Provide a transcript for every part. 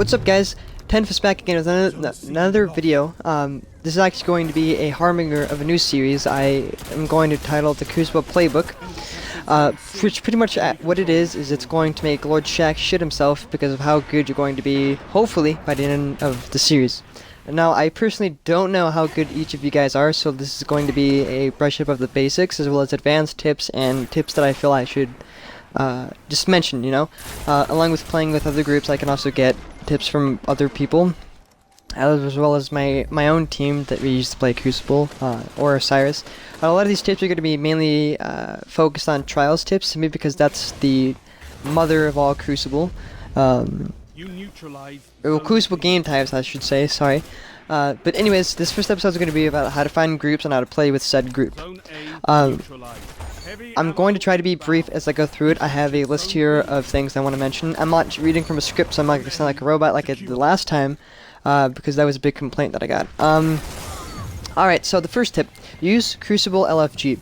What's up, guys? Tenfous back again with another video. This is actually going to be a harbinger of a new series. I am going to title the Crucible Playbook, which pretty much what it is it's going to make Lord Shack shit himself because of how good you're going to be, hopefully, by the end of the series. Now, I personally don't know how good each of you guys are, so this is going to be a brush up of the basics, as well as advanced tips and tips that I feel I should just mention, you know. Along with playing with other groups, I can also get tips from other people, as well as my own team that we used to play Crucible, or Osiris. A lot of these tips are going to be mainly focused on trials tips, simply because that's the mother of all Crucible. Crucible game types, I should say, sorry. But anyways, this first episode is going to be about how to find groups and how to play with said group. I'm going to try to be brief as I go through it. I have a list here of things I want to mention. I'm not reading from a script, so I'm not going to sound like a robot like I did the last time, because that was a big complaint that I got. Alright, so the first tip, use Crucible LFG.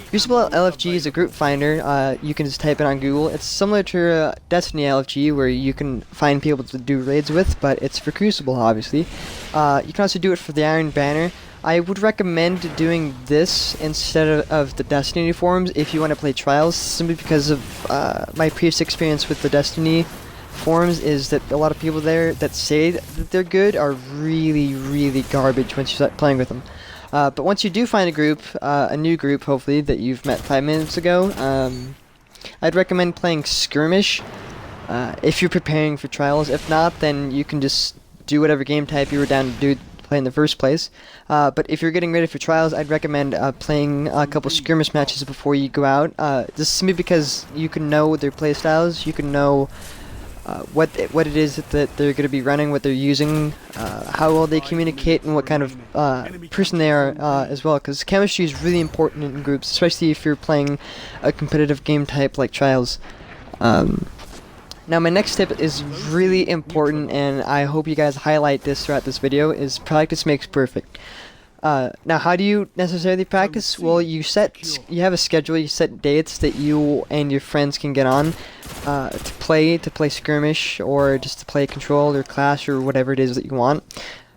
Crucible LFG is a group finder. You can just type it on Google. It's similar to Destiny LFG, where you can find people to do raids with, but it's for Crucible, obviously. You can also do it for the Iron Banner. I would recommend doing this instead of the Destiny forums if you want to play Trials, simply because of my previous experience with the Destiny forums is that a lot of people there that say that they're good are really garbage once you start playing with them. But once you do find a group, a new group hopefully, that you've met 5 minutes ago, I'd recommend playing Skirmish if you're preparing for Trials. If not, then you can just do whatever game type you were down to play in the first place. But if you're getting ready for Trials, I'd recommend playing a couple skirmish matches before you go out. Just simply because you can know their playstyles, you can know what it is that they're going to be running, what they're using, how well they communicate, and what kind of person they are as well. Because chemistry is really important in groups, especially if you're playing a competitive game type like Trials. Now, my next tip is really important, and I hope you guys highlight this throughout this video, is practice makes perfect. Now, how do you necessarily practice? Well, you have a schedule, you set dates that you and your friends can get on to play skirmish, or just to play control or clash or whatever it is that you want.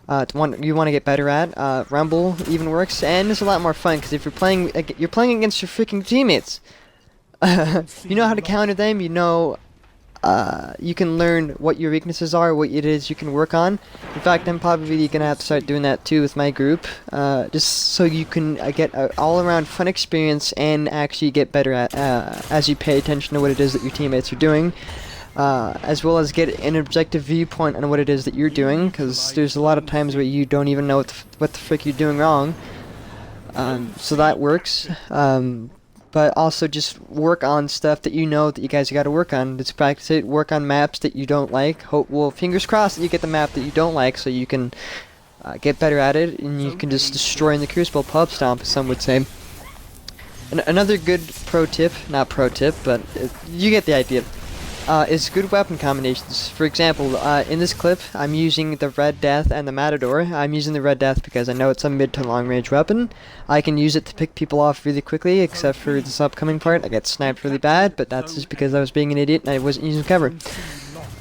You want to get better at. Rumble even works, and it's a lot more fun because if you're playing against your freaking teammates. You know how to counter them. You know. You can learn what your weaknesses are, what it is you can work on. In fact, I'm probably gonna have to start doing that too with my group, just so you can get an all-around fun experience and actually get better at as you pay attention to what it is that your teammates are doing, as well as get an objective viewpoint on what it is that you're doing, because there's a lot of times where you don't even know what the frick you're doing wrong. So that works. But also just work on stuff that you know that you guys got to work on. Just practice it. Work on maps that you don't like. Well, fingers crossed that you get the map that you don't like, so you can get better at it, and you can just destroy in the Crucible pub stomp, as some would say. Another good pro tip, not pro tip, but you get the idea, is good weapon combinations. For example, in this clip, I'm using the Red Death and the Matador. I'm using the Red Death because I know it's a mid to long range weapon. I can use it to pick people off really quickly, except for this upcoming part. I get sniped really bad, but that's just because I was being an idiot and I wasn't using cover.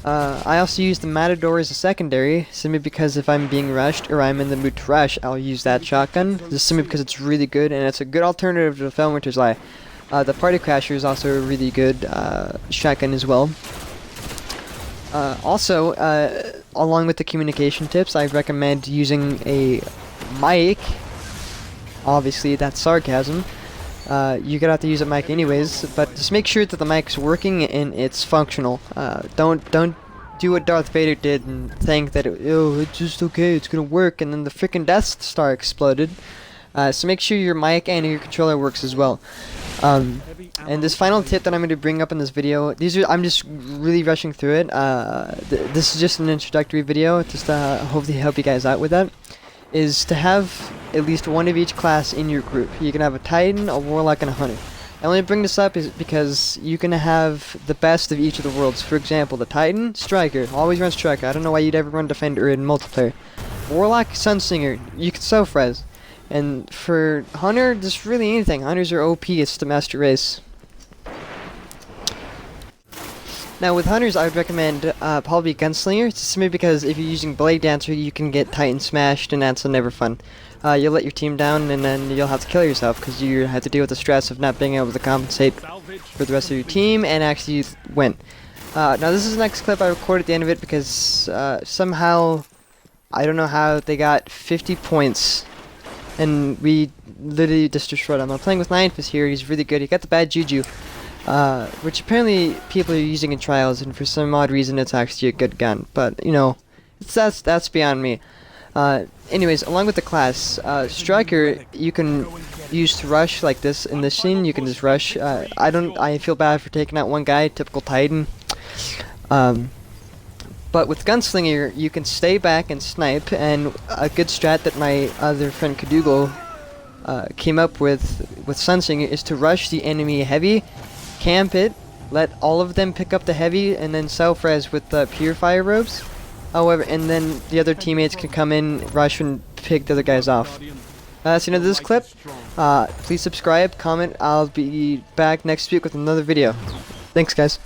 I also use the Matador as a secondary, simply because if I'm being rushed or I'm in the mood to rush, I'll use that shotgun, just simply because it's really good, and it's a good alternative to the Felwinter's Lie. The Party Crasher is also a really good shotgun as well. Also, along with the communication tips, I recommend using a mic. Obviously, that's sarcasm. You're gonna have to use a mic anyways, but just make sure that the mic's working and it's functional. Don't do what Darth Vader did and think that it's just okay, it's gonna work, and then the freaking Death Star exploded. So make sure your mic and your controller works as well. And this final tip that I'm going to bring up in this video, I'm just really rushing through it. This is just an introductory video, just to hopefully help you guys out with that, is to have at least one of each class in your group. You can have a Titan, a Warlock, and a Hunter. I only bring this up is because you can have the best of each of the worlds. For example, the Titan, Striker, always run Striker. I don't know why you'd ever run Defender in multiplayer. Warlock, Sunslinger, you can self-res. And for Hunter, just really anything. Hunters are OP, it's the master race. Now with hunters, I would recommend probably Gunslinger, simply because if you're using Blade Dancer, you can get Titan smashed, and that's never fun. You'll let your team down, and then you'll have to kill yourself, because you have to deal with the stress of not being able to compensate for the rest of your team and actually win. Now this is the next clip I recorded at the end of it, because somehow, I don't know how, they got 50 points, and we literally just destroyed him. I'm playing with Tenfous here, he's really good, he got the bad juju. Which apparently people are using in trials, and for some odd reason it's actually a good gun. But, you know, that's beyond me. Anyways, along with the class, Striker, you can use to rush like this in this scene. You can just rush. I feel bad for taking out one guy, typical Titan. But with Gunslinger, you can stay back and snipe, and a good strat that my other friend Cadogal came up with Sunsinger is to rush the enemy heavy, camp it, let all of them pick up the heavy, and then self-res with the purifier robes. However, and then the other teammates can come in, rush, and pick the other guys off. That's the end of this clip. Please subscribe, comment. I'll be back next week with another video. Thanks, guys.